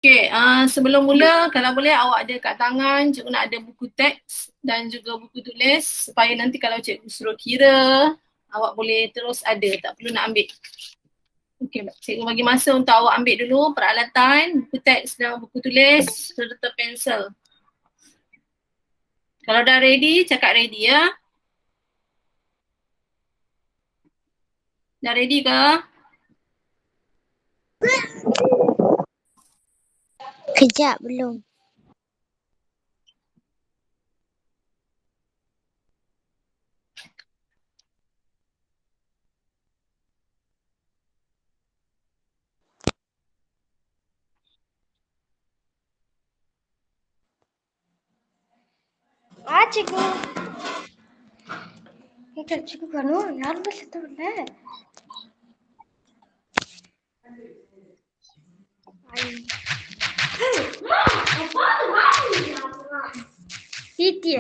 Okay, sebelum mula kalau boleh awak ada kat tangan, cikgu nak ada buku teks dan juga buku tulis supaya nanti kalau cikgu suruh kira, awak boleh terus ada, tak perlu nak ambil. Okay, cikgu bagi masa untuk awak ambil dulu peralatan, buku teks dan buku tulis serta pensel. Kalau dah ready, cakap ready ya. Dah ready ke? Kejap belum. Cikgu. Cikgu kan யாரும் செத்தவில்ல. Titi.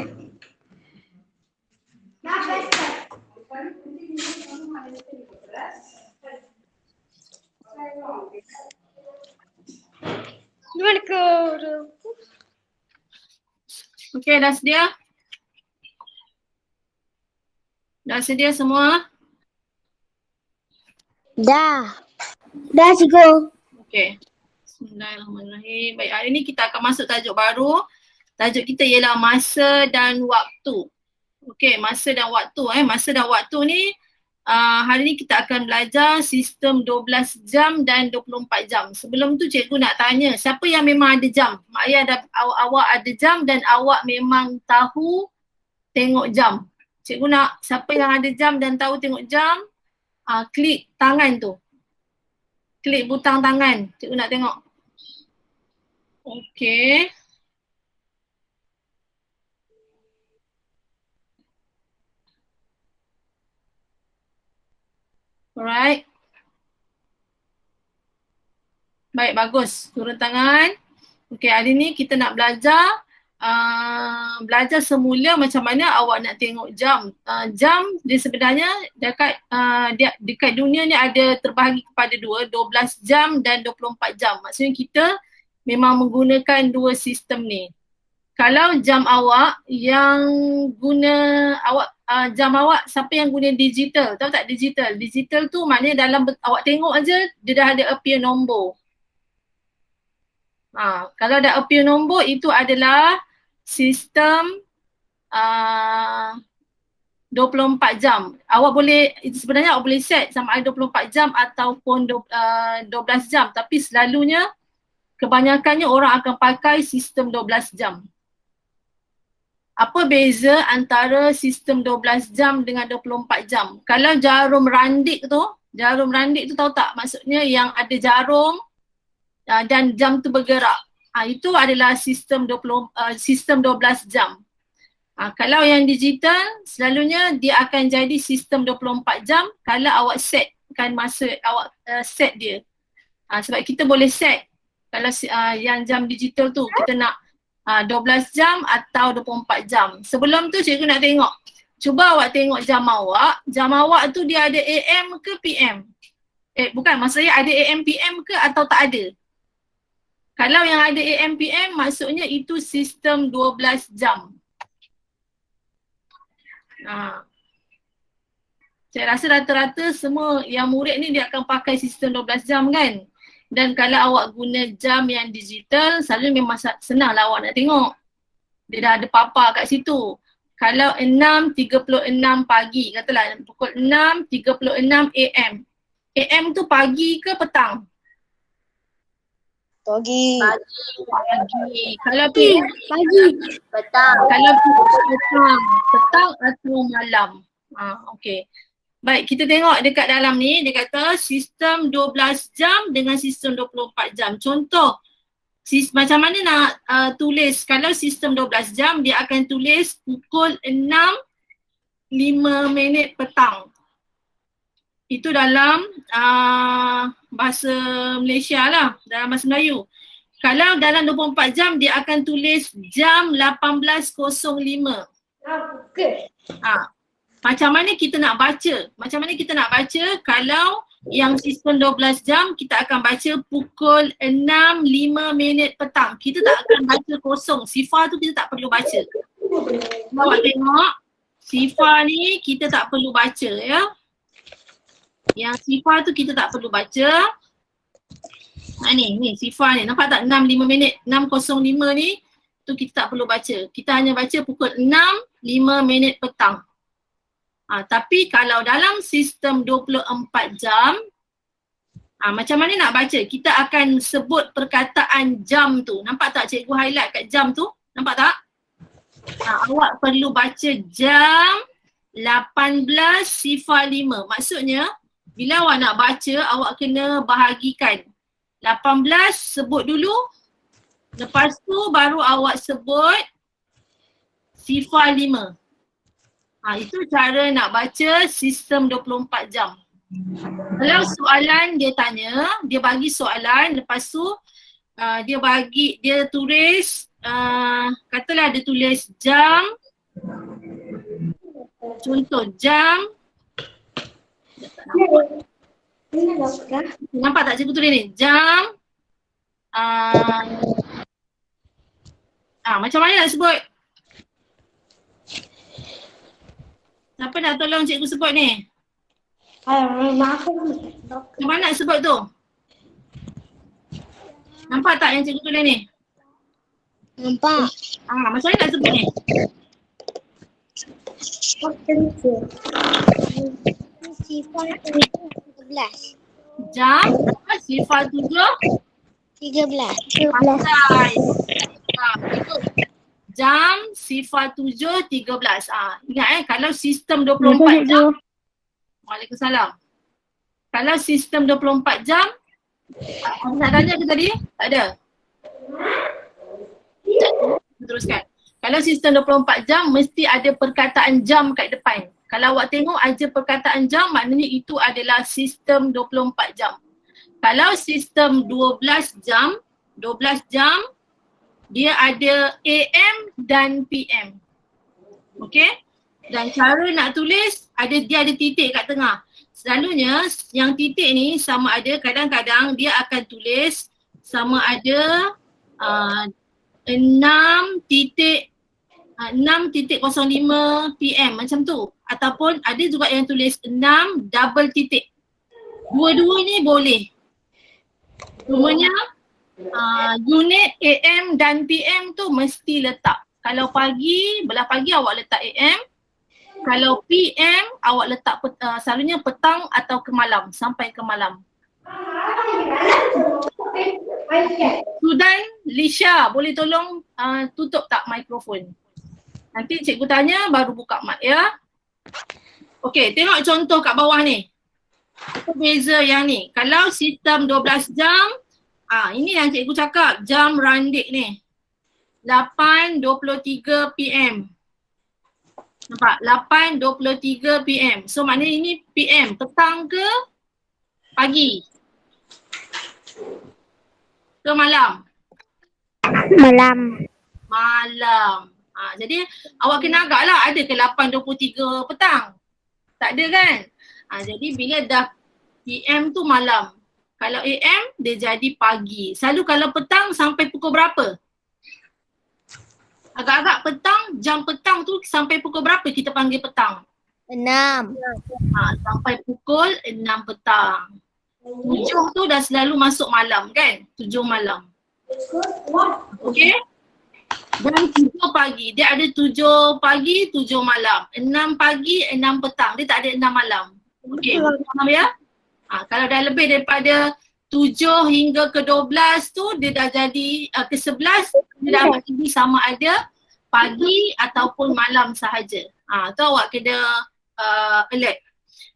Gimana kau? Okay, dah sedia? Dah sedia semua? Dah. Dah cikgu. Okay. Bismillahirrahmanirrahim. Baik, hari ni kita akan masuk tajuk baru. Tajuk kita ialah masa dan waktu. Okay, masa dan waktu. Masa dan waktu ni hari ni kita akan belajar sistem 12 jam dan 24 jam. Sebelum tu cikgu nak tanya, siapa yang memang ada jam? Mak ayah awak ada jam dan awak memang tahu tengok jam. Cikgu nak siapa yang ada jam dan tahu tengok jam, klik tangan tu. Klik butang tangan. Cikgu nak tengok. Okay. Alright. Baik, bagus. Turun tangan. Okay, hari ni kita nak belajar belajar semula macam mana awak nak tengok jam. Jam dia sebenarnya dekat dunia ni ada terbahagi kepada dua, 12 jam dan 24 jam. Maksudnya kita memang menggunakan dua sistem ni. Kalau jam awak yang guna jam awak, siapa yang guna digital? Tahu tak digital? Digital tu maknanya dalam awak tengok aja dia dah ada appear nombor. Kalau dah appear nombor itu adalah sistem 24 jam. Awak boleh, sebenarnya awak boleh set sama ada 24 jam ataupun 12 jam, tapi selalunya kebanyakannya orang akan pakai sistem 12 jam. Apa beza antara sistem 12 jam dengan 24 jam? Kalau jarum randik tu tahu tak? Maksudnya yang ada jarum dan jam tu bergerak. Itu adalah sistem 12 jam. Kalau yang digital, selalunya dia akan jadi sistem 24 jam kalau awak setkan masa, awak set dia. Sebab kita boleh set kalau yang jam digital tu kita nak 12 jam atau 24 jam. Sebelum tu cikgu nak tengok. Cuba awak tengok jam awak. Jam awak tu dia ada AM ke PM? Bukan, maksudnya ada AM PM ke atau tak ada? Kalau yang ada AM PM maksudnya itu sistem 12 jam. Saya rasa rata-rata semua yang murid ni dia akan pakai sistem 12 jam kan? Dan kalau awak guna jam yang digital, selalu memang senang lah awak nak tengok. Dia dah ada papa kat situ. Kalau 6.36 pagi, katalah pukul 6.36 AM. AM tu pagi ke petang? Pagi. Kalau PM? Pagi. Petang. Kalau petang atau malam. Okay. Baik, kita tengok dekat dalam ni, dia kata sistem 12 jam dengan sistem 24 jam. Contoh, macam mana nak tulis, kalau sistem 12 jam, dia akan tulis pukul 6.05 petang. Itu dalam bahasa Malaysia lah, dalam bahasa Melayu. Kalau dalam 24 jam, dia akan tulis jam 18.05. Okay. Macam mana kita nak baca? Kalau Yang sistem 12 jam kita akan baca pukul 6.05 petang. Kita tak akan baca kosong. Sifar tu kita tak perlu baca. Awak tengok, sifar ni kita tak perlu baca ya. Yang sifar tu kita tak perlu baca. Ni sifar ni. Nampak tak 6.05, 6.05 ni tu kita tak perlu baca. Kita hanya baca pukul 6.05 petang. Tapi kalau dalam sistem 24 jam, macam mana nak baca? Kita akan sebut perkataan jam tu. Nampak tak cikgu highlight kat jam tu? Nampak tak? Awak perlu baca jam 18.05. Maksudnya, bila awak nak baca, awak kena bahagikan. 18 sebut dulu. Lepas tu baru awak sebut 05. Itu cara nak baca sistem 24 jam. Kalau soalan dia tanya, dia bagi soalan, lepas tu dia tulis, katalah dia tulis jam, contoh jam, nampak tak cikgu tulis ni? Jam, macam mana nak sebut? Siapa nak tolong cikgu sebut ni? Macam mana nak sebut tu? Nampak tak yang cikgu tulis ni? Nampak. Macam mana nak sebut ni? Sifar 13. Jam, sifar 7. 13. Betul. Jam, sifar 7, 13. Ingat kalau sistem 24 jam. Waalaikumsalam. Kalau sistem 24 jam, nak tanya ke tadi? Tak ada? Teruskan. Kalau sistem 24 jam, mesti ada perkataan jam kat depan. Kalau awak tengok aja perkataan jam, maknanya itu adalah sistem 24 jam. Kalau sistem 12 jam, dia ada AM dan PM. Okey? Dan cara nak tulis, dia ada titik kat tengah. Selalunya yang titik ni sama ada, kadang-kadang dia akan tulis sama ada 6.05 PM macam tu. Ataupun ada juga yang tulis 6 double titik. Dua-dua ni boleh. Cumanya unit AM dan PM tu mesti letak. Kalau pagi, belah pagi awak letak AM. Kalau PM awak letak selalunya petang atau ke malam, sampai ke malam. Sudan, Lisha, boleh tolong tutup tak mikrofon? Nanti cikgu tanya baru buka mic ya. Okey, tengok contoh kat bawah ni. Apa beza yang ni? Kalau sistem 12 jam, ini yang cikgu cakap, jam randik ni. 8.23 PM. Nampak? 8.23 PM. So maknanya ini PM. Petang ke pagi? Ke malam? Malam. Malam. Jadi awak kena agak lah, ada ke 8.23 petang? Tak ada kan? Jadi bila dah PM tu malam. Kalau AM dia jadi pagi. Selalu kalau petang sampai pukul berapa? Agak-agak petang, jam petang tu sampai pukul berapa kita panggil petang? 6. Sampai pukul 6 petang. 7 tu dah selalu masuk malam kan? 7 malam. Okey? Dan 7 pagi. Dia ada 7 pagi, 7 malam. 6 pagi, 6 petang. Dia tak ada 6 malam. Okey, faham ya? Kalau dah lebih daripada 7 hingga ke 12 tu dia dah jadi ke 11 dia dah jadi sama ada pagi ataupun malam sahaja. Tu awak kena alert.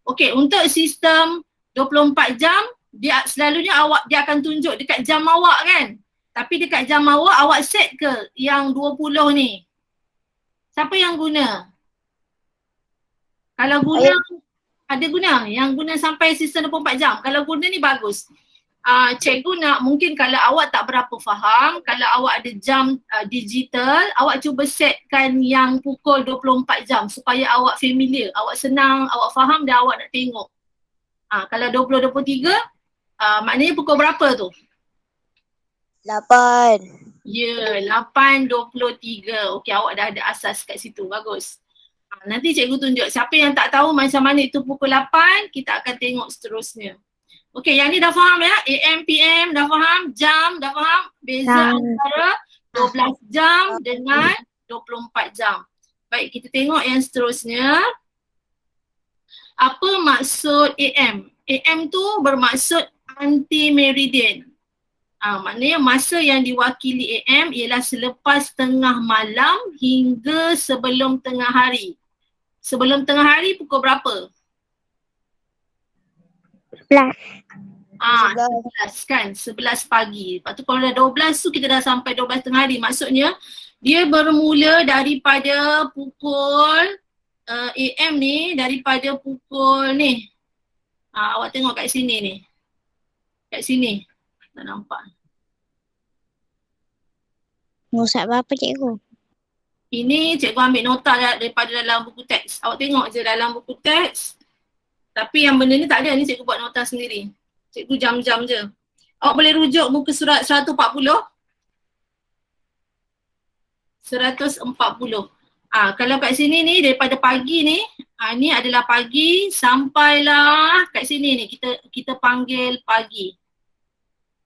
Okey, untuk sistem 24 jam dia selalunya dia akan tunjuk dekat jam awak kan. Tapi dekat jam awak set ke yang 20 ni? Siapa yang guna? Kalau guna, ada guna yang guna sampai sistem 24 jam. Kalau guna ni bagus. Cikgu nak, mungkin kalau awak tak berapa faham, kalau awak ada jam digital, awak cuba setkan yang pukul 24 jam supaya awak familiar, awak senang, awak faham dan awak nak tengok. Kalau 20-23, maknanya pukul berapa tu? 8. Ya, 8.23. Okey, awak dah ada asas kat situ. Bagus. Nanti cikgu tunjuk. Siapa yang tak tahu macam mana itu pukul 8, kita akan tengok seterusnya. Okey, yang ni dah faham ya? AM, PM dah faham? Jam dah faham? Beza antara 12 jam dengan 24 jam. Baik, kita tengok yang seterusnya. Apa maksud AM? AM tu bermaksud anti-meridian. Maknanya masa yang diwakili AM ialah selepas tengah malam hingga sebelum tengah hari. Sebelum tengah hari pukul berapa? 11. 11 kan? 11 pagi. Lepas tu kalau dah 12 tu kita dah sampai 12 tengah hari. Maksudnya dia bermula daripada pukul AM ni, daripada pukul ni. Awak tengok kat sini ni. Kat sini. Tak nampak. Musab berapa cikgu? Ini cikgu ambil nota daripada dalam buku teks. Awak tengok je dalam buku teks. Tapi yang benda ni tak ada. Ni cikgu buat nota sendiri. Cikgu jam-jam je. Awak boleh rujuk muka surat 140. 140. Kalau kat sini ni daripada pagi ni, ni adalah pagi sampailah kat sini ni kita panggil pagi.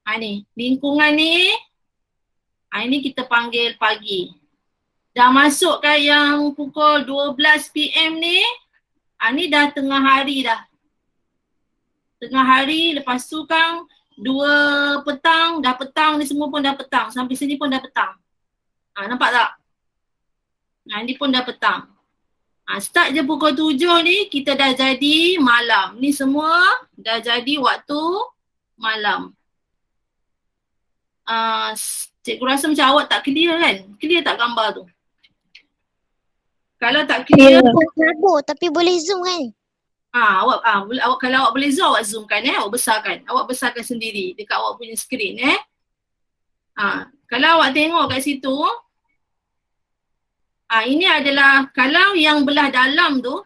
Ni lingkungan ni, ini kita panggil pagi. Dah masuk kat yang pukul 12 PM ni, ni dah tengah hari dah. Tengah hari, lepas tu kan 2 petang, dah petang ni semua pun dah petang. Sampai sini pun dah petang. Nampak tak? Ni pun dah petang. Start je pukul 7 ni, kita dah jadi malam. Ni semua dah jadi waktu malam. Cikgu rasa macam awak tak clear kan? Clear tak gambar tu? Kalau tak clear, Labur tapi boleh zoom kan? awak kalau awak boleh zoom, awak zoomkan awak besarkan. Awak besarkan sendiri dekat awak punya skrin Kalau awak tengok kat situ, ini adalah kalau yang belah dalam tu,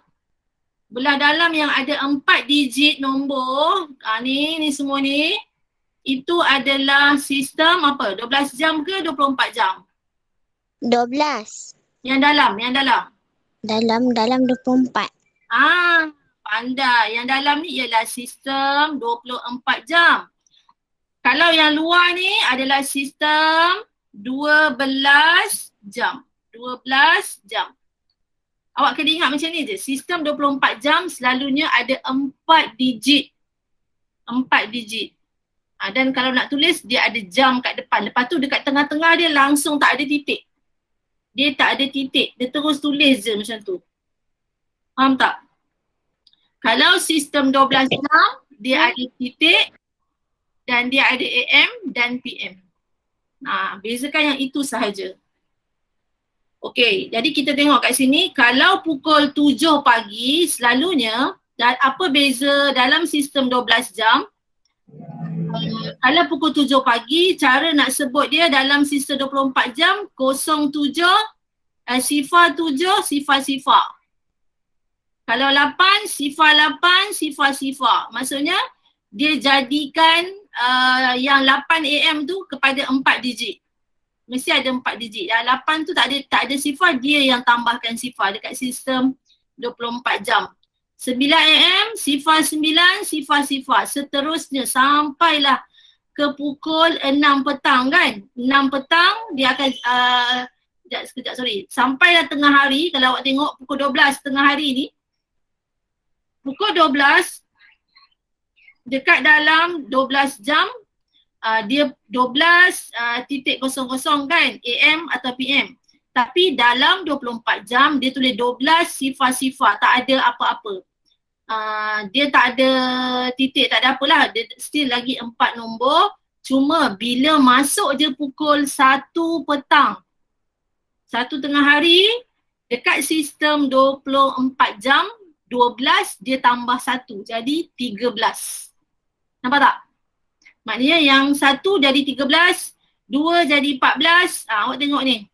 belah dalam yang ada 4 digit nombor, ni semua ni, itu adalah sistem apa? 12 jam ke 24 jam? 12. Yang dalam. Dalam 24. Pandai. Yang dalam ni ialah sistem 24 jam. Kalau yang luar ni adalah sistem 12 jam. 12 jam. Awak kena ingat macam ni je. Sistem 24 jam selalunya ada 4 digit. 4 digit. Dan kalau nak tulis, dia ada jam kat depan. Lepas tu dekat tengah-tengah dia langsung tak ada titik. Dia tak ada titik. Dia terus tulis je macam tu. Faham tak? Kalau sistem 12 jam, dia ada titik dan dia ada AM dan PM. Bezakan yang itu sahaja. Okey, jadi kita tengok kat sini, kalau pukul 7 pagi selalunya, dan apa beza dalam sistem 12 jam? Kalau pukul 7 pagi, cara nak sebut dia dalam sistem 24 jam, 07, sifar 7, sifar-sifar. Kalau 8, sifar 8, sifar-sifar. Maksudnya, dia jadikan yang 8 AM tu kepada 4 digit. Mesti ada 4 digit. Yang 8 tu tak ada sifar, dia yang tambahkan sifar dekat sistem 24 jam. 9 AM, sifar 9, sifar-sifar. Seterusnya sampailah ke pukul 6 petang kan. 6 petang dia akan, sekejap sorry. Sampailah tengah hari, kalau awak tengok pukul 12 tengah hari ni. Pukul 12, dekat dalam 12 jam, dia 12.00 kan, AM atau PM. Tapi dalam 24 jam, dia tulis 12 sifar-sifar, tak ada apa-apa. Dia tak ada titik, tak ada apalah, dia still lagi 4 nombor. Cuma bila masuk je pukul 1 petang, 1 tengah hari, dekat sistem 24 jam, 12 dia tambah 1, jadi 13. Nampak tak? Maknanya yang 1 jadi 13, 2 jadi 14. Awak tengok ni.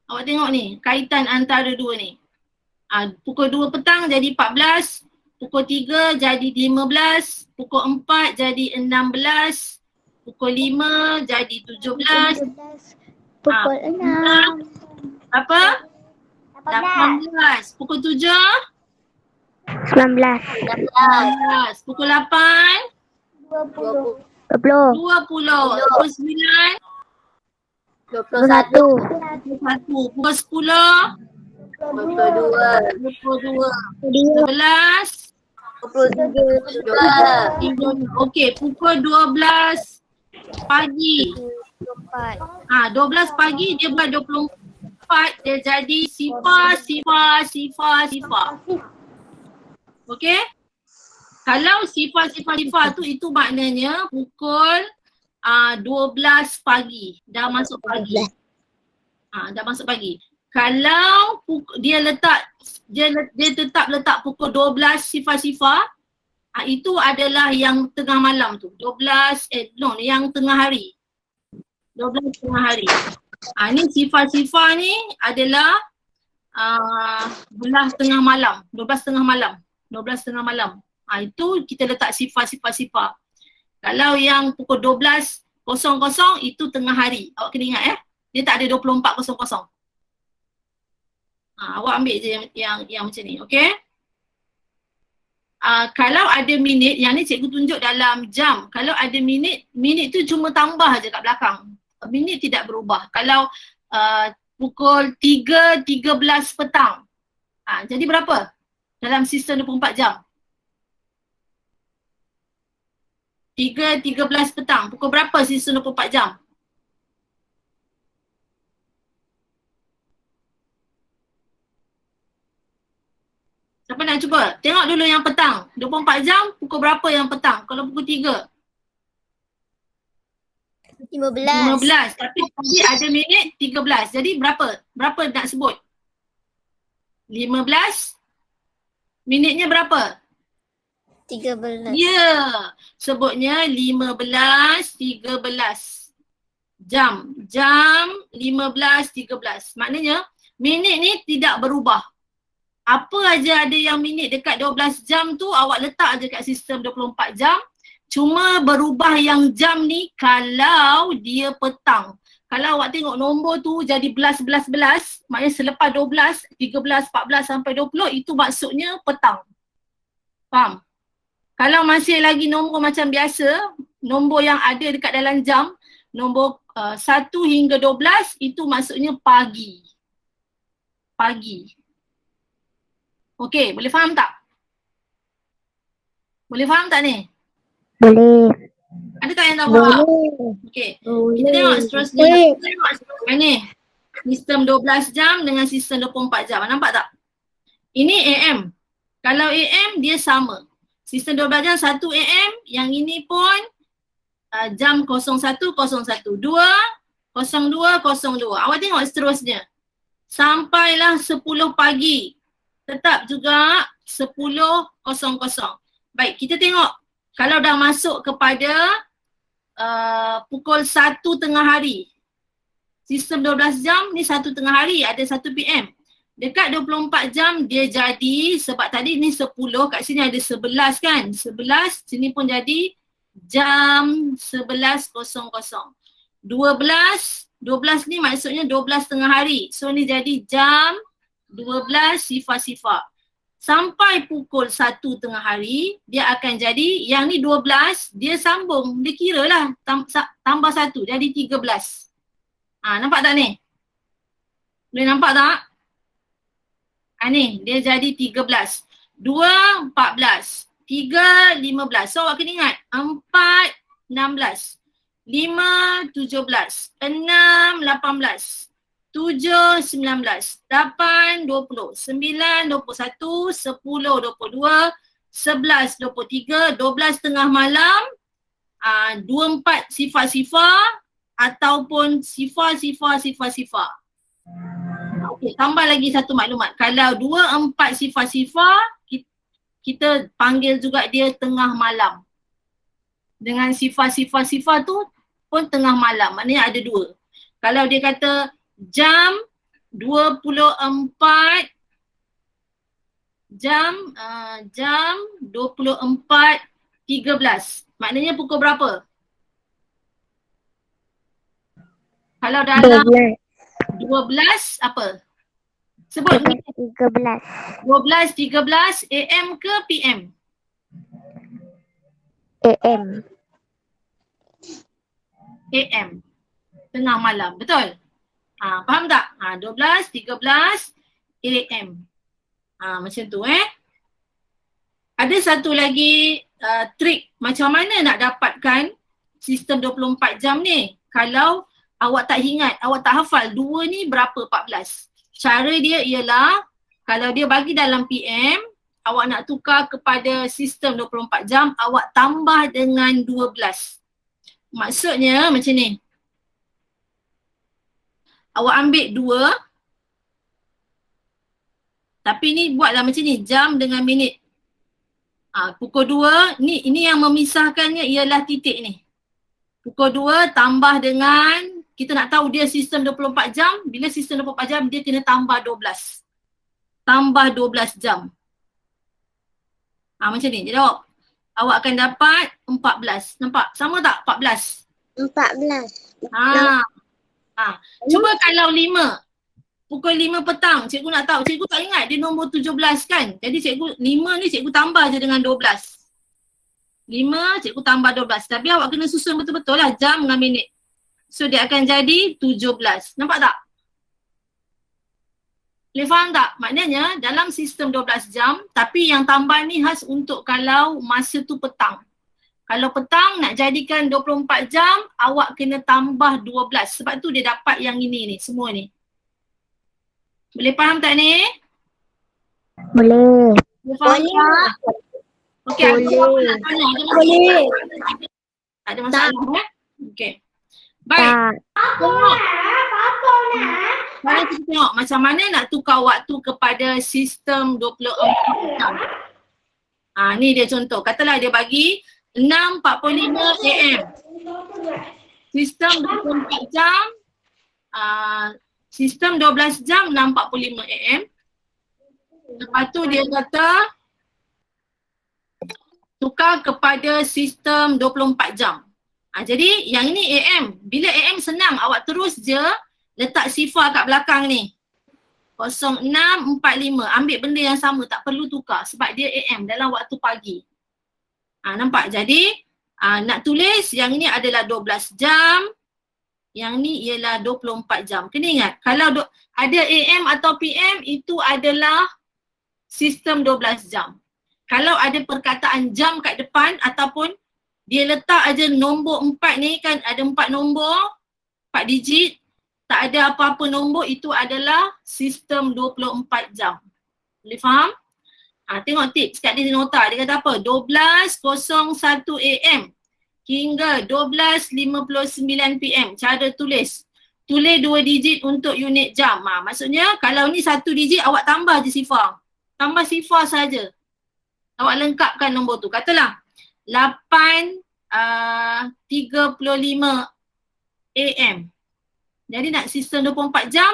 Awak tengok ni, kaitan antara dua ni. Pukul 2 petang jadi 14, pukul 3 jadi 15, pukul 4 jadi 16, pukul 5 jadi 17, Pukul 6. apa? 18, pukul 7, 19. 18, pukul 8, 20. 20, pukul 9, 21. 1, pukul 10, 22, 11, okey, pukul 12 pagi. 12 pagi dia buat 24, dia jadi sifar. Okey? Kalau sifar tu itu maknanya pukul 12 pagi. Dah masuk pagi. Dah masuk pagi. Kalau dia tetap letak pukul 12 sifar, itu adalah yang tengah malam tu. Yang tengah hari. 12 tengah hari. Ni sifar ni adalah belah tengah malam. 12 tengah malam. Itu kita letak sifar. Kalau yang pukul 12.00 itu tengah hari. Awak kena ingat dia tak ada 24.00. Awak ambil je yang macam ni, okey? Kalau ada minit, yang ni cikgu tunjuk dalam jam. Kalau ada minit tu cuma tambah je kat belakang. Minit tidak berubah. Kalau pukul 3.13 petang, jadi berapa dalam sistem 24 jam? 3.13 petang, pukul berapa sistem 24 jam? Siapa nak cuba? Tengok dulu yang petang. 24 jam, pukul berapa yang petang? Kalau pukul 3? 15. Tapi tadi ada minit 13. Jadi berapa? Berapa nak sebut? 15? Minitnya berapa? 13. Ya. Sebutnya 15.13. Jam 15.13. Maknanya minit ni tidak berubah. Apa aja ada yang minit dekat 12 jam tu awak letak aja kat sistem 24 jam. Cuma berubah yang jam ni kalau dia petang. Kalau awak tengok nombor tu jadi belas, maknanya selepas 12, 13, 14 sampai 20 itu maksudnya petang. Faham? Kalau masih lagi nombor macam biasa, nombor yang ada dekat dalam jam, nombor 1 hingga 12 itu maksudnya pagi. Okey, boleh faham tak? Boleh faham tak ni? Boleh. Ada tak yang tak faham? Okey. Kita tengok seterusnya. Ni. Sistem 12 jam dengan sistem 24 jam. Nampak tak? Ini AM. Kalau AM dia sama. Sistem 12 jam 1 AM, yang ini pun jam 01.01, 2, 02.02. Awak tengok seterusnya. Sampailah 10 pagi. Tetap juga 10.00. Baik, kita tengok. Kalau dah masuk kepada pukul 1 tengah hari. Sistem 12 jam ni 1 tengah hari, ada 1 PM. Dekat 24 jam dia jadi, sebab tadi ni 10, kat sini ada 11 kan. 11, sini pun jadi jam 11.00. 12 ni maksudnya 12 tengah hari. So ni jadi jam 12 sifar. Sampai pukul 1 tengah hari, dia akan jadi, yang ni 12, dia sambung, dia kira lah tambah 1, jadi 13. Nampak tak ni? Boleh nampak tak? Ni, dia jadi 13. 2, 14. 3, 15. So awak kena ingat, 4, 16. 5, 17. 6, 18. 7, 19, 8, 20, 9, 21, 10, 22, 11, 23, 12 tengah malam, 24 sifar ataupun sifar. Okey, tambah lagi satu maklumat. Kalau 24 sifar, kita panggil juga dia tengah malam. Dengan sifar tu pun tengah malam, maknanya ada 2. Kalau dia kata jam 24 jam 24.13. Maknanya pukul berapa? Kalau dalam 12 apa? Sebut 13. 12.13 AM ke PM? AM. AM. Tengah malam, betul? Faham tak? 12.13 AM. Macam tu Ada satu lagi trik macam mana nak dapatkan sistem 24 jam ni. Kalau awak tak ingat, awak tak hafal 2 ni berapa 14. Cara dia ialah kalau dia bagi dalam PM, awak nak tukar kepada sistem 24 jam, awak tambah dengan 12. Maksudnya macam ni. Awak ambil 2, tapi ni buatlah macam ni, jam dengan minit. Pukul 2, ini yang memisahkannya ialah titik ni. Pukul 2 tambah dengan, kita nak tahu dia sistem 24 jam, bila sistem 24 jam dia kena tambah 12. Tambah 12 jam. Macam ni, jadi awak akan dapat 14. Nampak? Sama tak 14? 14. Cuba kalau 5, pukul 5 petang, cikgu nak tahu, cikgu tak ingat dia nombor 17 kan? Jadi cikgu 5 ni cikgu tambah je dengan 12. 5 cikgu tambah 12. Tapi awak kena susun betul-betul lah jam dengan minit. So dia akan jadi 17. Nampak tak? Boleh faham tak? Maknanya dalam sistem 12 jam, tapi yang tambah ni khas untuk kalau masa tu petang. Kalau petang nak jadikan 24 jam, awak kena tambah 12. Sebab tu dia dapat yang ini ni, semua ni. Boleh faham tak ni? Boleh. Boleh faham tak? Okey, Boleh. boleh. Tak ada masalah Okey. Baik. Tengok. Sekarang kita tengok macam mana nak tukar waktu kepada sistem 24 jam. Ni dia contoh. Katalah dia bagi 6.45 AM. Sistem 24 jam, sistem 12 jam 6.45 AM. Lepas tu dia kata tukar kepada sistem 24 jam. Jadi yang ini AM. Bila AM senang, awak terus je letak sifar kat belakang ni. 0645. Ambil benda yang sama, tak perlu tukar sebab dia AM dalam waktu pagi. Nampak? Jadi nak tulis yang ini adalah 12 jam. Yang ni ialah 24 jam. Kena ingat, kalau ada AM atau PM itu adalah sistem 12 jam. Kalau ada perkataan jam kat depan ataupun dia letak aja nombor 4 ni kan, ada 4 nombor, 4 digit, tak ada apa-apa nombor, itu adalah sistem 24 jam. Boleh faham? Tengok tips kat dia nota, dia kata apa? 12.01 AM hingga 12.59 PM. Cara tulis. Tulis 2 digit untuk unit jam. Maksudnya kalau ni 1 digit awak tambah je sifar. Tambah sifar saja. Awak lengkapkan nombor tu. Katalah 8.35 AM. Jadi nak sistem 24 jam,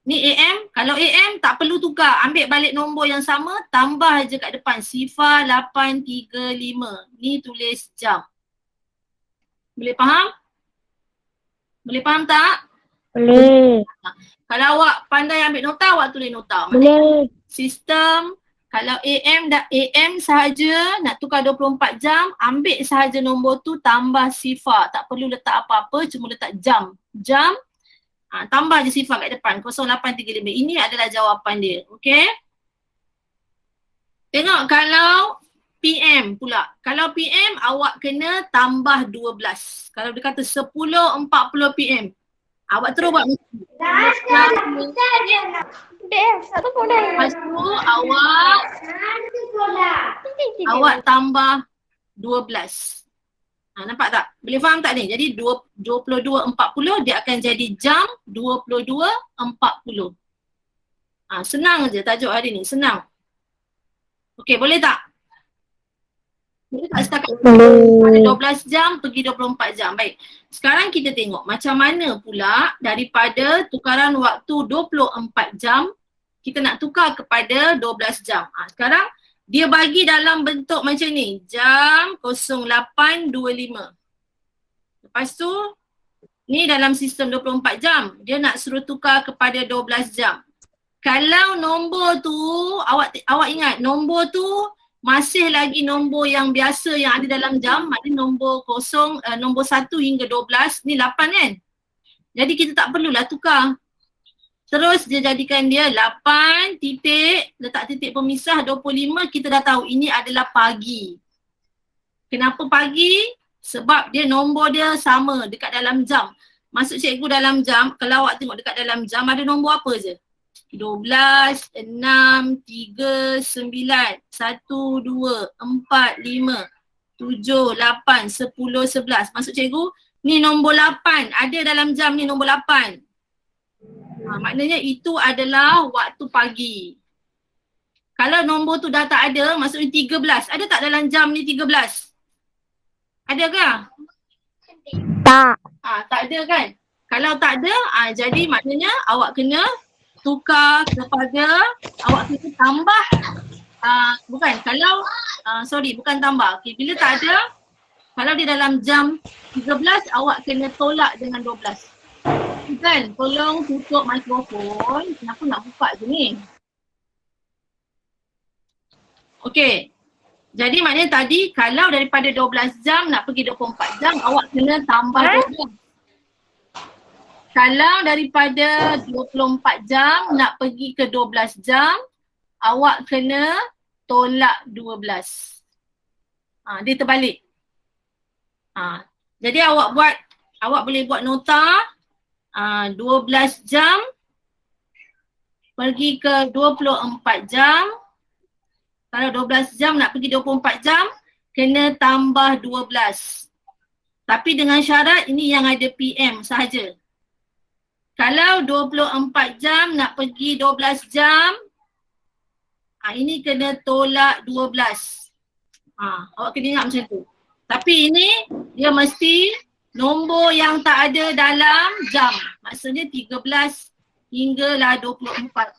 ni AM. Kalau AM tak perlu tukar. Ambil balik nombor yang sama, tambah je kat depan. Sifar 8.35. Ni tulis jam. Boleh faham? Boleh faham tak? Boleh. Kalau awak pandai ambil nota, awak tulis nota. Boleh. Sistem, kalau AM sahaja nak tukar 24 jam, ambil sahaja nombor tu, tambah sifar. Tak perlu letak apa-apa, cuma letak jam. Jam, tambah je sifar kat depan, 0835. Ini adalah jawapan dia, okey? Tengok kalau PM pula. Kalau PM, awak kena tambah 12. Kalau dia kata 10.40 PM, awak terus buat macam ni. Lepas tu awak tambah 12. Nampak tak? Boleh faham tak ni? Jadi 22.40 dia akan jadi jam 22.40. Senang je tajuk hari ni, senang. Okey, boleh tak? Boleh tak setakat ada 12 jam pergi 24 jam. Baik. Sekarang kita tengok macam mana pula daripada tukaran waktu 24 jam kita nak tukar kepada 12 jam. Sekarang dia bagi dalam bentuk macam ni, jam 08.25. Lepas tu ni dalam sistem 24 jam, dia nak suruh tukar kepada 12 jam. Kalau nombor tu, awak ingat nombor tu masih lagi nombor yang biasa yang ada dalam jam, maknanya nombor 1 hingga 12, ni 8 kan? Jadi kita tak perlulah tukar. Terus dia jadikan dia 8 titik, letak titik pemisah 25, kita dah tahu ini adalah pagi. Kenapa pagi? Sebab dia nombor dia sama dekat dalam jam. Maksud cikgu dalam jam, kalau awak tengok dekat dalam jam ada nombor apa je? 12, 6, 3, 9, 1, 2, 4, 5, 7, 8, 10, 11. Maksud cikgu, ni nombor 8. Ada dalam jam ni nombor 8. Maknanya itu adalah waktu pagi. Kalau nombor tu dah tak ada, maksudnya 13. Ada tak dalam jam ni 13? Ada ke? Tak. Tak ada kan? Kalau tak ada, jadi maknanya awak kena tukar kepada, awak kena tambah, bukan tambah. Okay, bila tak ada, kalau di dalam jam 13, awak kena tolak dengan 12. Kan, tolong tutup mikrofon. Kenapa nak buka je ni? Okey. Jadi maknanya tadi kalau daripada 12 jam nak pergi 24 jam, awak kena tambah 12. Kalau daripada 24 jam nak pergi ke 12 jam, awak kena tolak 12. Dia terbalik. Jadi awak boleh buat nota 12 jam pergi ke 24 jam. Kalau 12 jam nak pergi 24 jam, kena tambah 12. Tapi dengan syarat ini yang ada PM sahaja. Kalau 24 jam nak pergi 12 jam, ini kena tolak 12. Awak kena ingat macam tu. Tapi ini dia mesti nombor yang tak ada dalam jam. Maksudnya 13 hinggalah 24.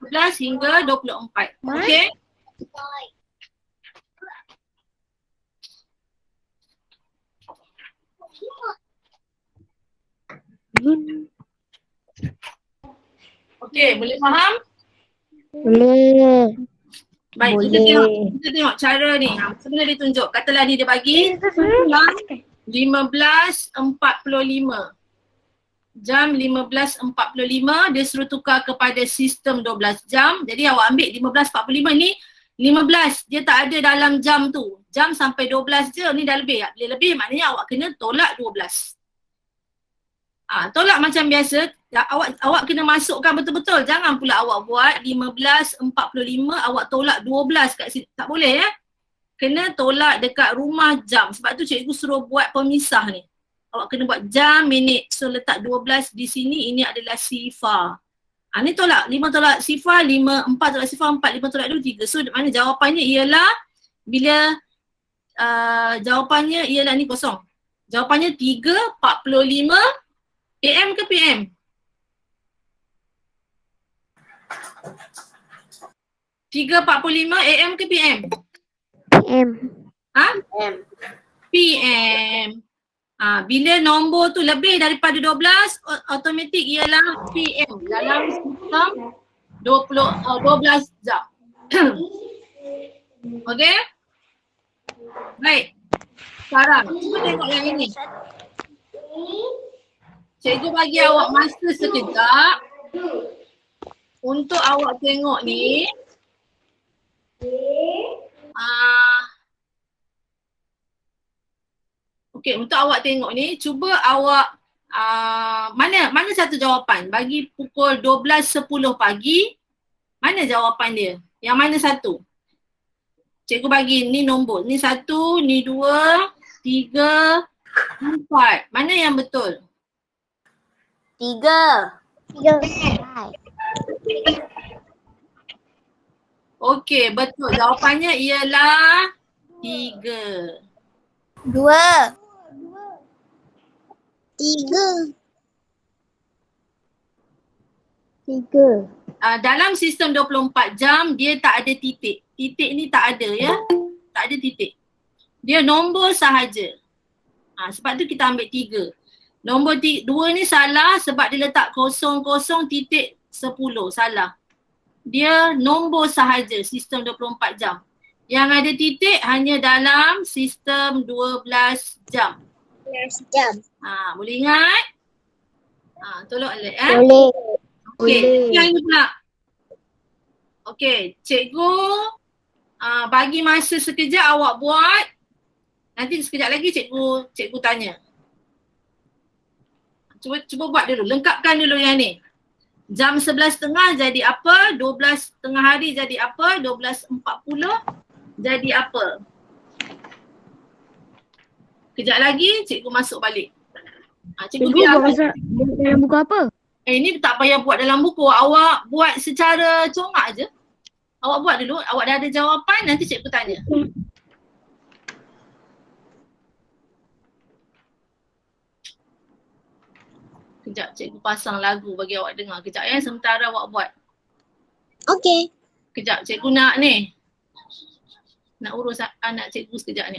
13 hingga 24. Okey? Okey, boleh faham? Boleh. Baik, kita tengok cara ni. Sebenarnya dia tunjuk. Katalah ni dia bagi 15.45. Jam 15.45 dia suruh tukar kepada sistem 12 jam. Jadi awak ambil 15.45 ni 15, dia tak ada dalam jam tu. Jam sampai 12 je, ni dah lebih. Bila lebih maknanya awak kena tolak 12. Tolak macam biasa, awak kena masukkan betul-betul. Jangan pula awak buat 15.45 awak tolak 12 kat situ. Tak boleh ya. Kena tolak dekat rumah jam. Sebab tu cikgu suruh buat pemisah ni. Awak kena buat jam, minit. So letak 12 di sini, ini adalah sifar. Ni tolak, 5 tolak sifar, 4 tolak sifar, 4, 5 tolak 2, 3. So mana jawapannya ialah, bila jawapannya ialah ni kosong. Jawapannya 3.45 AM ke PM? AM ke PM? PM. PM. Bila nombor tu lebih daripada 12, automatik ialah PM dalam sistem 12 jam. Okey? Baik. Sekarang, cuba tengok yang ini. Cikgu bagi awak masa sekejap untuk awak tengok ni. Okey, untuk awak tengok ni, cuba awak mana satu jawapan? Bagi pukul 12.10 pagi, mana jawapan dia? Yang mana satu? Cikgu bagi ni nombor. Ni 1, ni 2, 3, 4. Mana yang betul? 3. Okey, betul. Jawapannya ialah 3. 2. 3. 3. Dalam sistem 24 jam dia tak ada titik. Titik ni tak ada ya. Tak ada titik. Dia nombor sahaja. Sebab tu kita ambil 3. Nombor 2 ni salah sebab dia letak 00 titik 10. Salah. Dia nombor sahaja sistem 24 jam. Yang ada titik hanya dalam sistem 12 jam. 12 jam. Boleh ingat? Tolong alert Boleh. Okey, yang ni pula. Okey, cikgu bagi masa sekejap awak buat. Nanti sekejap lagi cikgu tanya. Cuba buat dulu, lengkapkan dulu yang ni. Jam 11.30 jadi apa? 12 tengah hari jadi apa? 12.40 jadi apa? Kejap lagi cikgu masuk balik. Cikgu biar buat dalam buku apa? ni tak payah buat dalam buku. Awak buat secara congak je. Awak buat dulu, awak dah ada jawapan, nanti cikgu tanya. Kejap cikgu pasang lagu bagi awak dengar. Kejap ya, sementara awak buat. Okey. Kejap cikgu nak ni. Nak urus anak cikgu sekejap ni.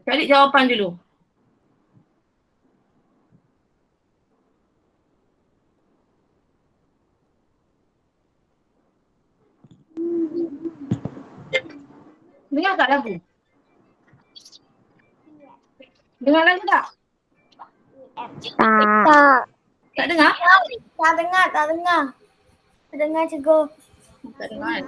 Cari jawapan dulu. Dengar tak lagu? Dengar lagu tak? Tak. Tak dengar? Tak dengar. Tak dengar cikgu. Tak dengar kan?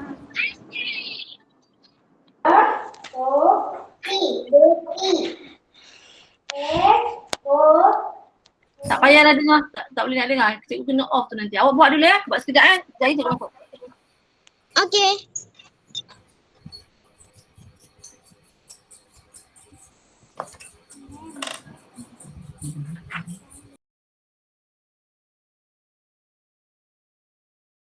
Tak payahlah dengar. Tak boleh nak dengar. Cikgu kena off tu nanti. Awak buat dulu ya. Buat sekejap kan. Jadi cikgu masuk. Okey.